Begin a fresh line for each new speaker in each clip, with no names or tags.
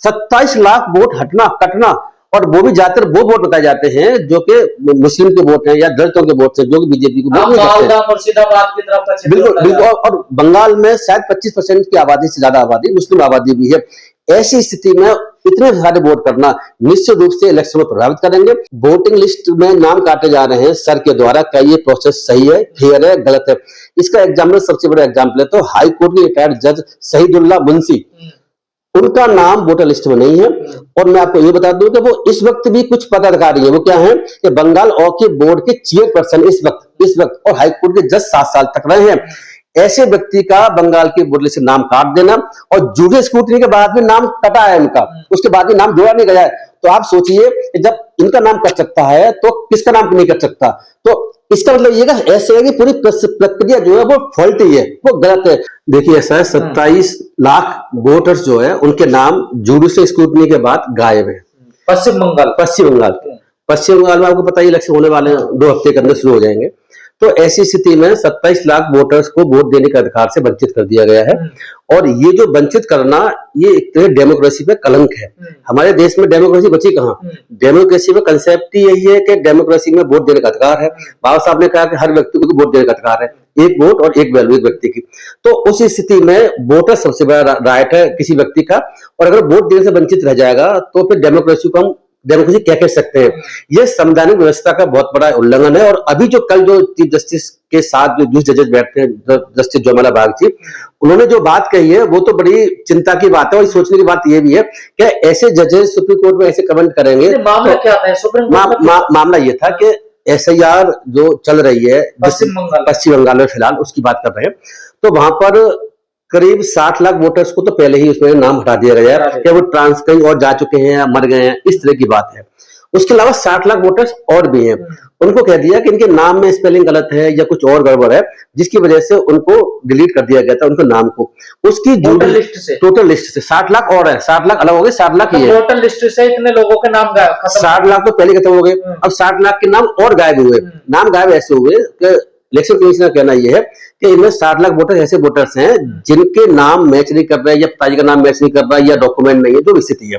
27 lakh vote हटना कटना, और वो भी ज्यादातर वो वोट बताए जाते हैं जो कि मुस्लिम के वोट हैं या दलितों के वोट हैं, जो कि बीजेपी को वोट नहीं करते।
मुर्शिदाबाद की तरफ का
बिल्कुल बिल्कुल, और बंगाल में शायद 25% की आबादी से ज्यादा आबादी मुस्लिम आबादी भी है। ऐसी स्थिति में इतने सारे वोट करना निश्चित रूप से इलेक्शन को प्रभावित करेंगे। वोटिंग लिस्ट में नाम काटे जा रहे हैं सर के द्वारा, क्या ये प्रोसेस सही है, फेयर है, गलत है? इसका एग्जाम्पल, सबसे बड़ा एग्जाम्पल है तो हाई कोर्ट के रिटायर्ड जज शहीदुल्लाह मुंशी, उनका नाम वोटर लिस्ट में नहीं है। और मैं आपको ये बता दूं कि वो इस वक्त भी कुछ पदाधिकारी है, वो क्या है कि बंगाल वक्फ बोर्ड के चेयरपर्सन इस वक्त और हाईकोर्ट के जज 7 साल तक रहे हैं। ऐसे व्यक्ति का बंगाल की वोटर लिस्ट से नाम काट देना, और जुडिशियल स्क्रूटनी के बाद में नाम कटा है उनका, उसके बाद में नाम जोड़ा नहीं गया है। तो आप सोचिए कि जब इनका नाम कट सकता है तो किसका नाम नहीं कट सकता? तो इसका मतलब ये ऐसे है कि पूरी प्रक्रिया जो है वो फॉल्टी है, वो गलत है। देखिए ऐसा है, 27 लाख वोटर्स जो है उनके नाम जुडिशियल स्क्रूटनी के बाद गायब है।
पश्चिम बंगाल
में आपको पता ही इलेक्शन होने वाले 2 हफ्ते के अंदर शुरू हो जाएंगे। तो ऐसी स्थिति में 27 लाख वोटर्स को वोट देने के अधिकार से वंचित कर दिया गया है। और ये जो वंचित करना, ये एक तरह डेमोक्रेसी पे कलंक है। हमारे देश में डेमोक्रेसी बची कहाँ? डेमोक्रेसी में कंसेप्ट ही यही है कि डेमोक्रेसी में वोट देने का अधिकार है। बाबा साहब ने कहा कि हर व्यक्ति को वोट देने का अधिकार है, एक वोट और एक वैल्यू एक व्यक्ति की। तो उस स्थिति में वोटर सबसे बड़ा राइट है किसी व्यक्ति का, और अगर वोट देने से वंचित रह जाएगा तो फिर डेमोक्रेसी को हम डेमोक्रेसी क्या कह सकते हैं? ये संवैधानिक व्यवस्था का बहुत बड़ा उल्लंघन है। और अभी जो कल जो चीफ जस्टिस के साथ जो 20 जजेस बैठते हैं, जस्टिस जोमाला बागची, उन्होंने जो बात कही है वो तो बड़ी चिंता की बात है। और सोचने की बात ये भी है कि ऐसे जजेस सुप्रीम कोर्ट में ऐसे कमेंट करेंगे।
मामला क्या था सुप्रीम कोर्ट में?
मामला ये था कि SIR जो चल रही है पश्चिम बंगाल में फिलहाल, उसकी बात कर रहे हैं। तो वहां पर करीब 60 लाख वोटर्स को तो पहले ही उसमें नाम हटा दिया गया है कि वो ट्रांस कहीं और जा चुके हैं या मर गए हैं, इस तरह की बात है। उसके अलावा 60 लाख वोटर्स और भी हैं, उनको कह दिया कि इनके नाम में स्पेलिंग गलत है या कुछ और गड़बड़ है, जिसकी वजह से उनको डिलीट कर दिया गया था उनके नाम को उसकी टोटल लिस्ट से 60 लाख और है, 60 लाख अलग हो गए, 60 लाख ही है।
टोटल लिस्ट से इतने लोगों के नाम गायब,
60 लाख तो पहले खत्म हो गए, अब 60 लाख के नाम और गायब हुए। नाम गायब ऐसे हुए कि इलेक्शन कमीशन का कहना यह है कि इनमें 60 लाख वोटर ऐसे वोटर्स हैं जिनके नाम मैच नहीं कर रहे हैं, या पिताजी का नाम मैच नहीं कर रहा है, या डॉक्यूमेंट नहीं है, जो स्थिति है।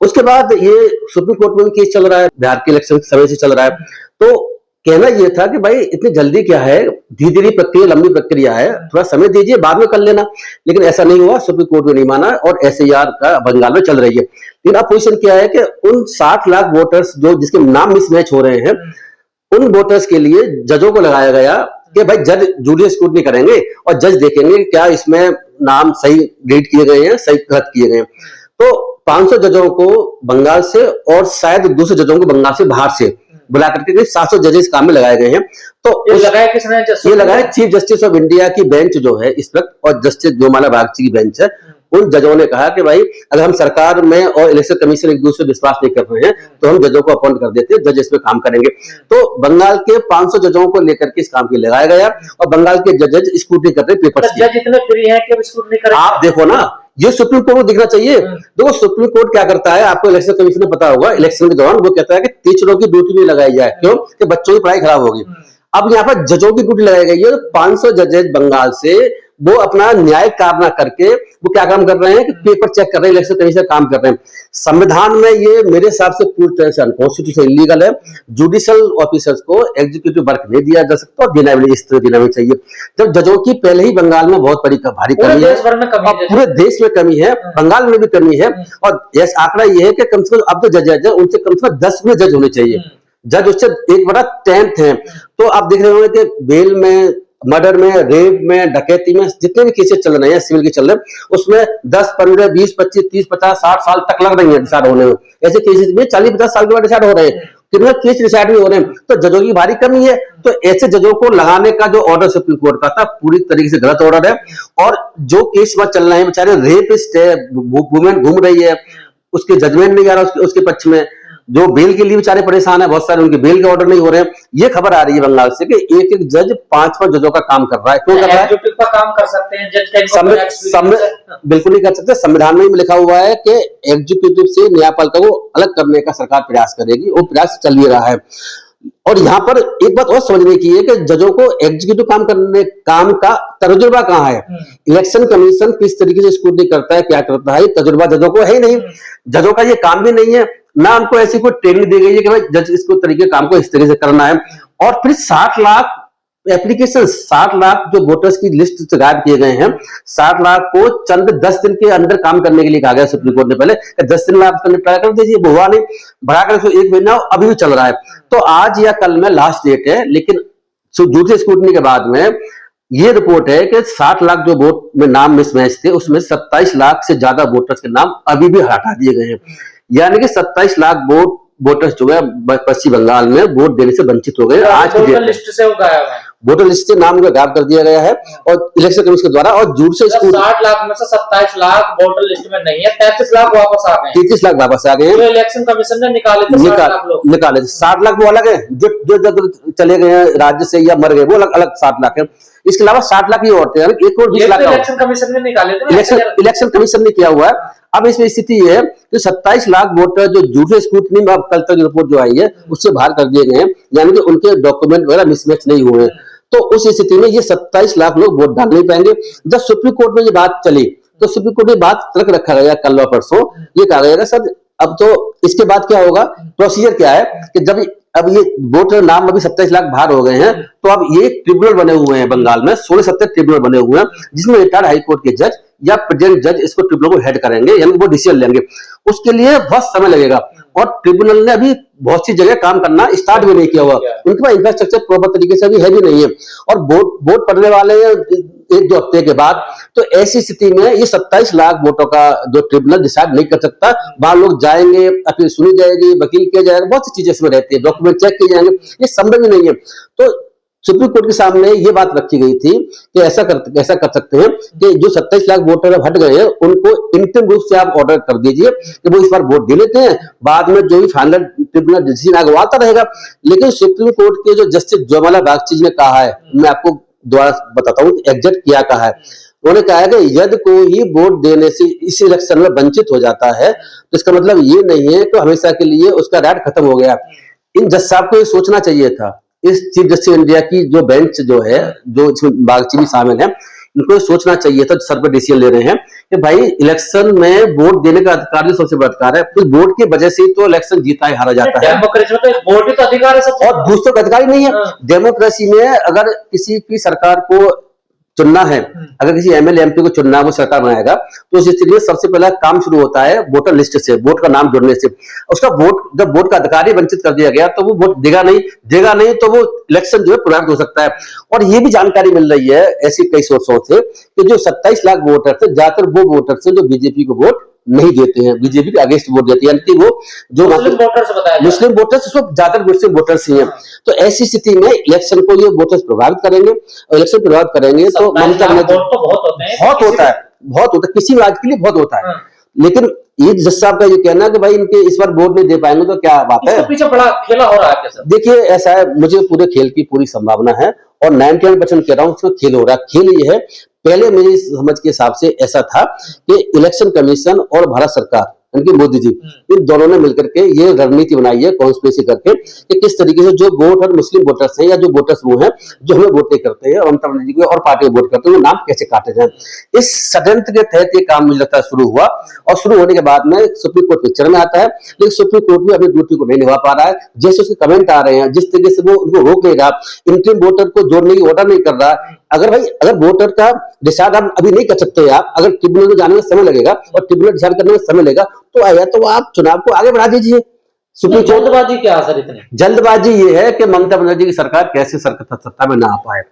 उसके बाद ये सुप्रीम कोर्ट में भी केस चल रहा है, बिहार के इलेक्शन समय से चल रहा है। तो कहना यह था कि भाई इतनी जल्दी क्या है, धीरे धीरे प्रक्रिया, लंबी प्रक्रिया है, थोड़ा समय दीजिए, बाद में कर लेना। लेकिन ऐसा नहीं हुआ, सुप्रीम कोर्ट ने नहीं माना और SIR का बंगाल में चल रही है। लेकिन अब पोजीशन क्या है कि उन 60 लाख वोटर्स जो जिसके नाम मिसमैच हो रहे हैं, उन वोटर्स के लिए जजों को लगाया गया कि भाई जज जुडिशियल स्क्रूटनी करेंगे और जज देखेंगे क्या इसमें नाम सही रीड किए गए हैं, सही गलत किए गए हैं। तो 500 जजों को बंगाल से और शायद 200 जजों को बंगाल से बाहर से बुला करके 700 जजेस काम में लगाए गए हैं। तो
ये लगाया किसने?
ये लगाया चीफ जस्टिस ऑफ इंडिया की बेंच जो है इस वक्त, और जस्टिस जोमाला बागची की बेंच है। उन जजों ने कहा कि भाई अगर हम सरकार में और इलेक्शन कमीशन एक दूसरे विश्वास नहीं कर रहे हैं तो हम जजों को अपॉइंट कर देते हैं, जज इसमें काम करेंगे। तो बंगाल के 500 जजों को लेकर के इस काम के लिए लगाया गया, और बंगाल के जज स्क्रूटनी करते हैं पेपर्स की।
जज इतने फ्री हैं कि स्क्रूटनी करें?
आप देखो ना, ये सुप्रीम कोर्ट को दिखना चाहिए। देखो सुप्रीम कोर्ट क्या करता है, आपको इलेक्शन कमीशन ने पता होगा, इलेक्शन के दौरान वो कहता है कि टीचरों की ड्यूटी नहीं लगाई जाए, क्यों? कि बच्चों की पढ़ाई खराब होगी। अब यहाँ पर जजों की ड्यूटी लगाई गई है, 500 जजेस बंगाल से वो अपना न्याय कार्य ना करके वो क्या काम कर रहे हैं कि पेपर चेक कर रहे हैं, इलेक्शन कमीशन काम कर रहे हैं। संविधान में ये मेरे हिसाब से पूरी तरह से अनकॉन्स्टिट्यूशनल, इलीगल है। जुडिशियल ऑफिसर्स को एग्जीक्यूटिव वर्क नहीं दिया जा सकता, और देना भी इस तरह देना भी चाहिए। जब जजों की पहले ही बंगाल में बहुत बड़ी भारी कमी है, पूरे देश में कमी है, बंगाल में भी कमी है। और यह आंकड़ा ये है कि कम से कम अब जो जज है उनसे कम से कम 10 जज होने चाहिए, जज उससे 1/10 है। तो आप देख रहे होंगे कि बेल में, मर्डर में, रेप में, डकैती में जितने भी केसेस चल रहे हैं, सिविल के चल रहे हैं, उसमें 10, 15, 20, 25, 30, 50, 60 साल तक लग रही है डिसाइड होने में। ऐसे केसेस में 40-50 साल के बाद डिसाइड हो रहे हैं, कितने केस डिसाइड नहीं हो रहे हैं। तो जजों की भारी कमी है। तो ऐसे जजों को लगाने का जो ऑर्डर सुप्रीम कोर्ट का था, पूरी तरीके से गलत ऑर्डर है। और जो केस वहां चल रहे हैं, बेचारे रेपिस्ट है, वुमेन घूम रही है, उसके जजमेंट नहीं आ रहा उसके पक्ष में, जो बेल के लिए बेचारे परेशान है, बहुत सारे उनके बेल के ऑर्डर नहीं हो रहे हैं। ये खबर आ रही है बंगाल से कि एक एक जज 5 जजों का काम कर रहा है। क्यों कर रहा है?
का काम कर सकते हैं
बिल्कुल नहीं कर सकते। संविधान में भी लिखा हुआ है कि एग्जीक्यूटिव से न्यायपालिका को अलग करने का सरकार प्रयास करेगी, वो प्रयास चल ही रहा है। और यहाँ पर एक बात और समझने की है कि जजों को एग्जीक्यूटिव काम का तजुर्बा कहाँ है। इलेक्शन कमीशन किस तरीके से स्क्रूटनी करता है, क्या करता है, तजुर्बा जजों को है ही नहीं। जजों का ये काम भी नहीं है, ना उनको ऐसी कोई ट्रेनिंग दी गई है कि भाई जज इसको तरीके काम को इस तरीके से करना है। और फिर 60 लाख एप्लीकेशन, 60 लाख जो वोटर्स की लिस्ट से गायब किए गए हैं, 60 लाख को चंद 10 दिन के अंदर काम करने के लिए कहा गया सुप्रीम कोर्ट ने। पहले 10 दिन में आप ट्राई कर दीजिए, हुआ नहीं, बढ़ाकर इसको 1 महीना अभी भी चल रहा है। तो आज या कल में लास्ट डेट है, लेकिन दूसरे स्क्रूटनी के बाद में ये रिपोर्ट है कि 60 लाख जो वोट में नाम मिसमैच थे, उसमें 27 लाख से ज्यादा वोटर्स के नाम अभी भी हटा दिए गए हैं। यानी कि 27 लाख वोटर्स जो है पश्चिम बंगाल में वोट देने से वंचित हो गए। आज की
लिस्ट से वो गायब है,
वोटर लिस्ट से नाम गायब कर दिया गया है और इलेक्शन कमीशन के द्वारा। और झूठ से
60 लाख में से 27 लाख वोटर लिस्ट में नहीं है, 33 लाख वापस आ गए,
33 लाख वापस आ गए हैं।
जो इलेक्शन कमीशन ने निकाले थे 60 लाख लोग
निकाले 60 लाख वो अलग है, जो चले गए हैं राज्य से या मर गए वो अलग 60 लाख है। इसके अलावा 60 लाख ही और थे, 1 करोड़ 20 लाख
इलेक्शन कमीशन ने निकाले थे,
इलेक्शन कमीशन ने किया हुआ है। अब इसमें स्थिति है कि 27 लाख वोटर जो झूठे स्क्रूटनी में अब कल तक रिपोर्ट जो आई है उससे बाहर कर दिए गए हैं, यानी कि उनके डॉक्यूमेंट वगैरह मिसमैच नहीं हुए। तो उस स्थिति में ये 27 लाख लोग वोट डाल नहीं पाएंगे। जब सुप्रीम कोर्ट में ये बात चली तो सुप्रीम कोर्ट में बात तर्क रखा गया कल व परसों, ये कहा गया सर अब तो इसके बाद क्या होगा, प्रोसीजर क्या है कि जब अब ये वोटर नाम अभी 27 लाख बाहर हो गए हैं, तो अब ये ट्रिब्यूनल बने हुए हैं बंगाल में, 16-17 ट्रिब्यूनल बने हुए हैं, जिसमें रिटायर्ड हाईकोर्ट के जज या प्रेजेंट जज इसको ट्रिब्यूनल को हेड करेंगे, यानी वो डिसीजन लेंगे। उसके लिए बहुत समय लगेगा और ट्रिब्यूनल ने अभी बहुत सी जगह काम करना स्टार्ट भी नहीं किया हुआ, उनके पास इंफ्रास्ट्रक्चर प्रॉपर तरीके से अभी है भी नहीं है और वोट पड़ने वाले हैं 1-2 हफ्ते के बाद। तो ऐसी स्थिति में ये 27 लाख वोटों का जो ट्रिब्यूनल डिसाइड नहीं कर सकता, वहां लोग जाएंगे, अपील सुनी जाएगी, वकील किया जाएगा, बहुत सी चीजें इसमें रहती है, डॉक्यूमेंट चेक किए जाएंगे, ये संभव ही नहीं है। तो सुप्रीम कोर्ट के सामने ये बात रखी गई थी कि ऐसा कर सकते हैं कि जो 27 लाख वोटर हट गए हैं उनको इंतरिम रूप से आप ऑर्डर कर दीजिए कि वो इस बार वोट दे लेते हैं, बाद में जो भी फाइनल ट्रिब्यूनल डिसीजन आगे आता रहेगा। लेकिन सुप्रीम कोर्ट के जो जस्टिस जयमाला बागची ने कहा है, मैं आपको दोबारा बताता हूँ एग्जैक्ट क्या कहा है। उन्होंने कहा है कि यदि कोई वोट देने से इस इलेक्शन में वंचित हो जाता है तो इसका मतलब ये नहीं है कि हमेशा के लिए उसका राइट खत्म हो गया। इन जज साहब को ये सोचना चाहिए था, इस चीफ जस्टिस इंडिया की जो बेंच जो है, जो इसमें बागची भी शामिल है, इनको सोचना चाहिए था, सर पे डिसीजन ले रहे हैं कि भाई इलेक्शन में वोट देने का अधिकार भी सबसे बड़ा अधिकार है, तो वोट की वजह से तो इलेक्शन जीता है हारा जाता है।
डेमोक्रेसी में तो वोट ही तो अधिकार है सबसे,
और दूसरों का अधिकार ही नहीं है। डेमोक्रेसी में अगर किसी की सरकार को चुनना है, अगर किसी एमएलए एमपी को चुनना है, वो सरकार बनाएगा, तो उस स्थिति में सबसे पहला काम शुरू होता है वोटर लिस्ट से, वोट का नाम जोड़ने से। उसका वोट, जब वोट का अधिकार ही वंचित कर दिया गया तो वो वोट देगा नहीं तो वो इलेक्शन जो है प्रभावित हो सकता है। और ये भी जानकारी मिल रही है ऐसी कई सोर्सों से कि जो 27 लाख वोटर थे, ज्यादातर वो वोटर थे जो बीजेपी को वोट नहीं देते हैं, बीजेपी के अगेंस्ट वोट देते हैं, यानी कि वो जो मुस्लिम वोटर्स ज्यादातर मुस्लिम वोटर्स ही हैं। तो ऐसी स्थिति में इलेक्शन को ये वोटर्स प्रभावित करेंगे, और इलेक्शन प्रभावित करेंगे तो ममता बनर्जी बहुत होता है, किसी राज्य के लिए बहुत होता है। लेकिन ये जज साहब का ये कहना है कि भाई इनके इस बार वोट नहीं दे पाएंगे तो क्या बात है,
पीछे बड़ा खेला हो रहा है क्या?
देखिए ऐसा है, मुझे पूरे खेल की पूरी संभावना है और 99% कह रहा हूँ उसमें खेल हो रहा है। खेल ये है, पहले मेरी समझ के हिसाब से ऐसा था कि इलेक्शन कमीशन और भारत सरकार यानी कि मोदी जी, इन दोनों ने मिलकर के ये रणनीति बनाई है कॉन्स्पिरेसी करके कि किस तरीके से जो वोट और मुस्लिम वोटर्स हैं या जो वोटर्स वो हैं जो हमें वोट नहीं करते हैं, ममता बनर्जी को और पार्टी को वोट करते हैं, वो नाम कैसे काटे जाए। इस षड्यंत्र के तहत ये काम मुझे लगता है शुरू हुआ और शुरू होने के बाद में सुप्रीम कोर्ट पिक्चर में आता है, लेकिन सुप्रीम कोर्ट भी अपनी ड्यूटी को नहीं निभा पा रहा है। जैसे उसके कमेंट आ रहे हैं, जिस तरीके से वो उनको रोक नहीं रहा, इंटरिम वोटर को जोड़ने की ऑर्डर नहीं कर रहा। अगर वोटर का डिसाइड आप अभी नहीं कर सकते, आप अगर ट्रिब्यूनल में जाने में समय लगेगा और ट्रिब्यूनल डिसाइड करने में समय लगेगा तो आया तो आप चुनाव को आगे बढ़ा दीजिए।
सुप्रीम जल्दबाजी क्या सर, इतनी
जल्दबाजी ये है कि ममता बनर्जी की सरकार कैसे सत्ता में ना आ पाए,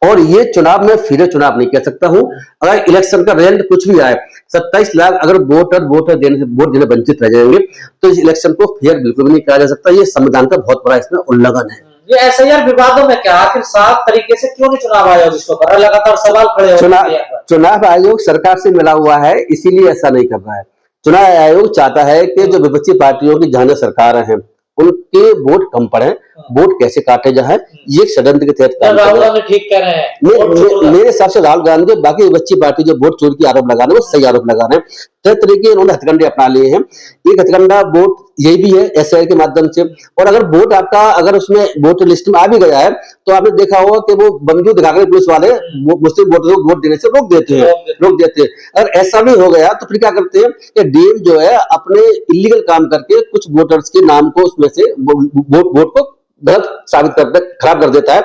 और ये चुनाव में फिर चुनाव नहीं कह सकता हूं। अगर इलेक्शन का रिजल्ट कुछ भी आए, 27 लाख अगर वोट देने वंचित रह जाएंगे तो इस इलेक्शन को फेयर बिल्कुल भी नहीं कहा जा सकता। ये संविधान का बहुत बड़ा इसमें उल्लंघन है।
ये एसआईआर विवादों में क्या आखिर साफ तरीके से क्यों नहीं चुनाव आयोग इसको कर रहा? लगातार सवाल खड़े हो रहे हैं।
चुनाव आयोग सरकार से मिला हुआ है, इसीलिए ऐसा नहीं कर रहा है। चुनाव आयोग चाहता है कि जो विपक्षी पार्टियों की जहां सरकार हैं उनके वोट कम पड़े वोट कैसे काटे जाए, ये षड्यंत्र के तहत काम कर
राहुल
रहा है।
गांधी ठीक कह रहे हैं।
मेरे हिसाब से राहुल गांधी और बाकी बच्ची पार्टी जो वोट चोरी की आरोप लगा रहे हैं वो सही आरोप लगा रहे हैं। तरह तरीके इन्होंने हथकंडे अपना लिए हैं। एक हथकंडा वोट यही भी है एसआईआर के माध्यम से, और अगर वोट आपका अगर उसमें वोटर लिस्ट में आ भी गया है तो आपने देखा होगा कि वो बंदूक दिखाकर पुलिस वाले मुस्लिम वोटरों को वोट देने से रोक देते हैं। अगर ऐसा भी हो गया तो फिर क्या करते हैं कि डीएम जो है अपने इलीगल काम करके कुछ वोटर्स के नाम को उसमें से वोट को गलत साबित कर खराब कर देता है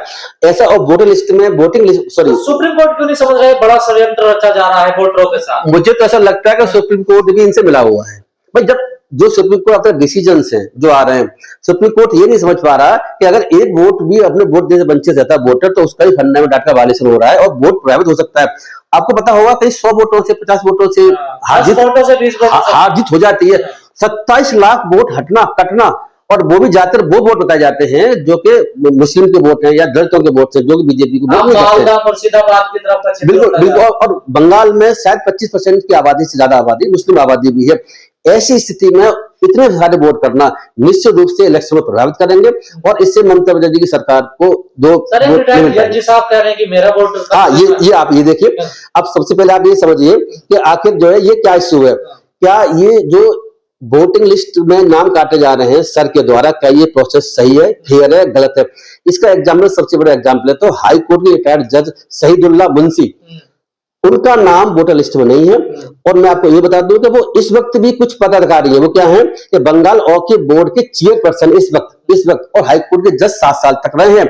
ऐसा। और वोटर लिस्ट में वोटिंग लिस्ट
सुप्रीम कोर्ट क्यों नहीं समझ रहे, बड़ा षड्यंत्र रचा जा रहा है वोटरों के साथ।
मुझे तो ऐसा लगता है कि सुप्रीम कोर्ट भी इनसे मिला हुआ है। भाई जब जो सुप्रीम कोर्ट अपने डिसीजंस हैं जो आ रहे हैं, सुप्रीम कोर्ट ये नहीं समझ पा रहा कि अगर एक वोट भी अपने वोट देने से वंचित रहता है वोटर तो उसका ही फंडामेंटल का वायलेशन हो रहा है और वोट प्रभावित हो सकता है। आपको पता होगा कहीं 100 वोटों से 50 वोटों से हार जीत हो जाती है। 27 लाख वोट हटना कटना, और वो भी ज्यादातर वो वोट बताए जाते हैं जो कि मुस्लिम के वोट हैं या दलितों के वोट हैं जो कि बीजेपी को वोट नहीं करते। बिल्कुल और बंगाल में शायद 25% की आबादी से ज्यादा आबादी मुस्लिम आबादी भी है। ऐसी स्थिति में इतने सारे वोट करना निश्चित रूप से इलेक्शन को प्रभावित करेंगे और इससे ममता बनर्जी की सरकार को
जज साहब कह रहे हैं कि मेरा वोट।
हाँ ये आप ये देखिए। अब सबसे पहले आप ये समझिए कि आखिर जो है ये क्या इश्यू है। क्या ये जो वोटिंग लिस्ट में नाम काटे जा रहे हैं सर के द्वारा, क्या ये प्रोसेस सही है, फेयर है, गलत है? इसका एग्जाम्पल सबसे बड़ा एग्जाम्पल है तो हाई कोर्ट के रिटायर्ड जज शहीदुल्लाह मुंशी, उनका नाम वोटर लिस्ट में नहीं है। और मैं आपको ये बता दूं कि वो इस वक्त भी कुछ पदाधिकारी है, वो क्या है कि बंगाल वक्फ बोर्ड के चेयरपर्सन इस वक्त और हाई कोर्ट के जज 7 साल तक रहे हैं।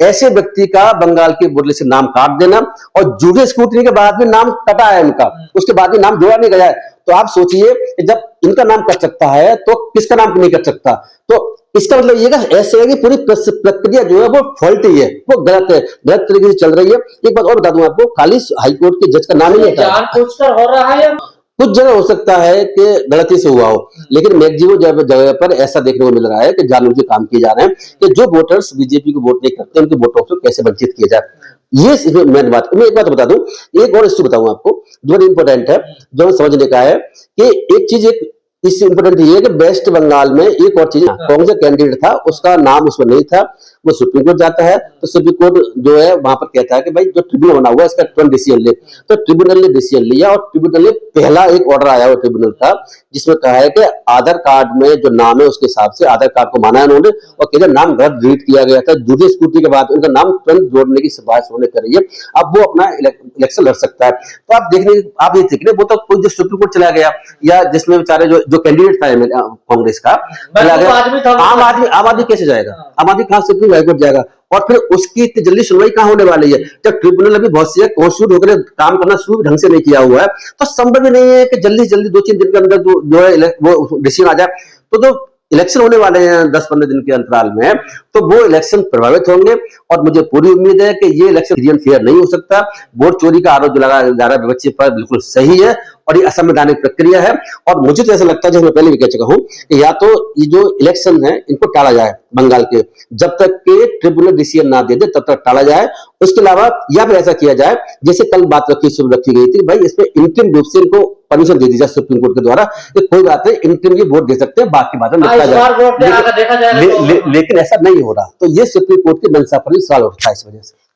ऐसे व्यक्ति का बंगाल के वोटर लिस्ट से नाम काट देना और जुडिशियल स्क्रूटनी के बाद भी नाम कटा है इनका, उसके बाद भी नाम जोड़ा नहीं गया है। तो आप सोचिए जब इनका नाम कट सकता है तो किसका नाम नहीं कट सकता? तो इसका मतलब ये ऐसे है कि पूरी प्रक्रिया जो है वो फॉल्टी है, वो गलत है, गलत तरीके से चल रही है। एक बात और बता दूं आपको, खाली हाईकोर्ट के जज का नाम ही नहीं
जानबूझकर हो रहा है।
कुछ जगह हो सकता है कि गलती से हुआ हो, लेकिन मैक्सिमम जगह पर ऐसा देखने को मिल रहा है कि जानबूझ के काम किए जा रहे हैं कि जो वोटर्स बीजेपी को वोट नहीं करते उनके वोटों को कैसे वंचित किया जाए। ये मेन बात। मैं एक बात बता दूं, एक और इश्यू बताऊं आपको जो इंपॉर्टेंट है, जो समझने का है कि एक चीज इससे इंपोर्टेंट ये है कि वेस्ट बंगाल में एक और चीज, कांग्रेस कैंडिडेट था उसका नाम उसमें नहीं था, वो सुप्रीम कोर्ट जाता है तो सुप्रीम कोर्ट जो है वहां पर कहता है कि भाई जो ट्रिब्यूनल बना हुआ है इसका तुरंत डिसीजन ले। तो ट्रिब्यूनल ने डिसीजन लिया और ट्रिब्यूनल ने पहला एक ऑर्डर आया हुआ ट्रिब्यूनल का जिसमें कहा है कि आधार कार्ड में जो नाम है उसके हिसाब से आधार कार्ड को माना है उन्होंने और कहते नाम गलत डिलीट किया गया था। जुडिशियल स्क्रूटनी के बाद उनका नाम तुरंत जोड़ने की सिफारिश होने कर रही है। अब वो अपना इलेक्शन लड़ सकता है। तो आप ये देख रहे वो तो कोई जो सुप्रीम कोर्ट चला गया या जिसमें बेचारे जो कैंडिडेट था कांग्रेस का चला गया, आम आदमी कैसे जाएगा? आम आदमी कहां सुप्रीम हाईकोर्ट जाएगा? और फिर उसकी इतनी जल्दी सुनवाई कहां होने वाली है जब ट्रिब्यूनल अभी बहुत सी कॉन्स्टिट्यूट होकर काम करना शुरू ढंग से नहीं किया हुआ है। तो संभव ही नहीं है कि जल्दी 2-3 दिन के अंदर जो है वो डिसीजन आ जाए। तो जो इलेक्शन होने वाले हैं 10-15 दिन के अंतराल में, तो वो इलेक्शन प्रभावित होंगे और मुझे पूरी उम्मीद है कि ये इलेक्शन फेयर नहीं हो सकता। वोट चोरी का आरोप लगाया जा रहा है बच्चे पर बिल्कुल सही है और ये असंवैधानिक प्रक्रिया है। और मुझे तो ऐसा लगता है, जैसे मैं पहले भी कह चुका हूं, कि या तो ये जो इलेक्शन है इनको टाला जाए बंगाल के, जब तक के ट्रिब्यूनल डिसीजन ना दे दे तब तक टाला जाए। उसके अलावा या फिर ऐसा किया जाए जैसे कल बात रखी गई थी, भाई इसमें इंतरिम रूप से इनको परमिशन दे दी जाए सुप्रीम कोर्ट के द्वारा कि कोई बात नहीं, इंतरिम ये वोट दे सकते हैं, बाकी बात निपटा जाए। लेकिन ऐसा नहीं हो रहा, तो ये सुप्रीम कोर्ट की मंशा पर भी सवाल उठता है इस वजह से।